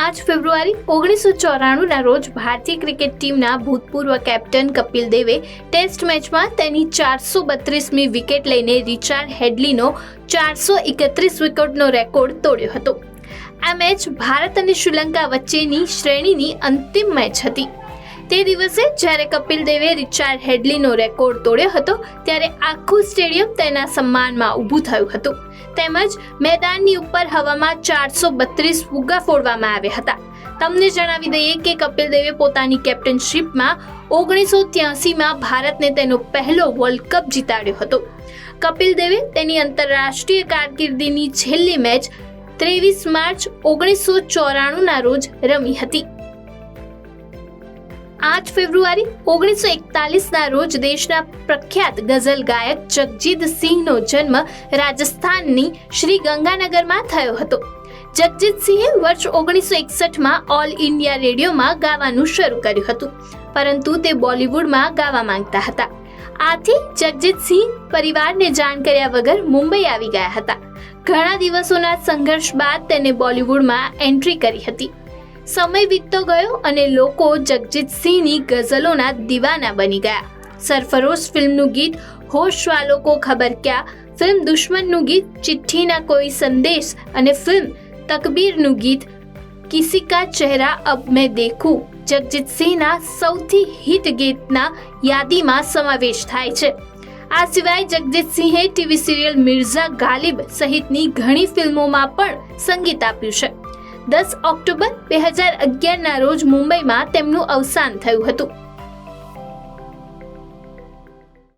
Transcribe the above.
5 ફેબ્રુઆરી 1994ના રોજ ભારતીય ક્રિકેટ ટીમના ભૂતપૂર્વ કેપ્ટન કપિલ દેવે ટેસ્ટ મેચમાં તેની 432મી વિકેટ લઈને રિચાર્ડ હેડલીનો 431 વિકેટનો રેકોર્ડ તોડ્યો હતો. આ મેચ ભારત અને શ્રીલંકા વચ્ચેની શ્રેણીની અંતિમ મેચ હતી. તે દિવસે જ્યારે કપિલ દેવે રિચાર્ડ હેડલીનો રેકોર્ડ તોડ્યો હતો ત્યારે આખું સ્ટેડિયમ તેના સન્માનમાં ઊભું થયું હતું. તેમજ મેદાનની ઉપર હવામાં 432 ફુગ્ગા ફોડવામાં આવ્યા હતા. તમને જણાવી દઈએ કે કપિલ દેવે પોતાની કેપ્ટનશીપમાં 1983માં ભારતને તેનો પહેલો વર્લ્ડ કપ જીતાડ્યો હતો. કપિલ દેવે તેની આંતરરાષ્ટ્રીય કારકિર્દીની છેલ્લી મેચ 23 માર્ચ 1994ના રોજ રમી હતી. 8 ફેબ્રુઆરી 1941ના રોજ દેશના પ્રખ્યાત ગઝલ ગાયક જગજીત સિંહનો જન્મ રાજસ્થાનની શ્રી ગંગાનગરમાં થયો હતો. જગજીત સિંહે વર્ષ 1961માં ઓલ ઇન્ડિયા રેડિયોમાં ગાવાનું શરૂ કર્યું હતું, પરંતુ તે બોલિવૂડમાં ગાવા માંગતા હતા. આથી જગજીત સિંહ પરિવારને જાણ કર્યા વગર મુંબઈ આવી ગયા હતા. ઘણા દિવસોના સંઘર્ષ બાદ તેને બોલિવૂડમાં એન્ટ્રી કરી હતી. સમય વીતતો ગયો અને લોકો જગજીત સિંહની ગઝલોના દીવાના બની ગયા. સરફરોશ ફિલ્મનું ગીત હોશ વાલો કો ખબર ક્યા, ફિલ્મ દુશ્મનનું ગીત ચિઠ્ઠી ના કોઈ સંદેશ અને ફિલ્મ તકબીરનું ગીત કિસી કા ચહેરા અબ મેં દેખું જગજીત સિંહના સૌથી હિટ ગીતના યાદીમાં સમાવેશ થાય છે. આ સિવાય જગજીત સિંહે ટીવી સિરિયલ મિર્ઝા ગાલિબ સહિતની ઘણી ફિલ્મોમાં પણ સંગીત આપ્યું છે. 10 ઓક્ટોબર 2011ના રોજ મુંબઈમાં તેમનું અવસાન થયું હતું.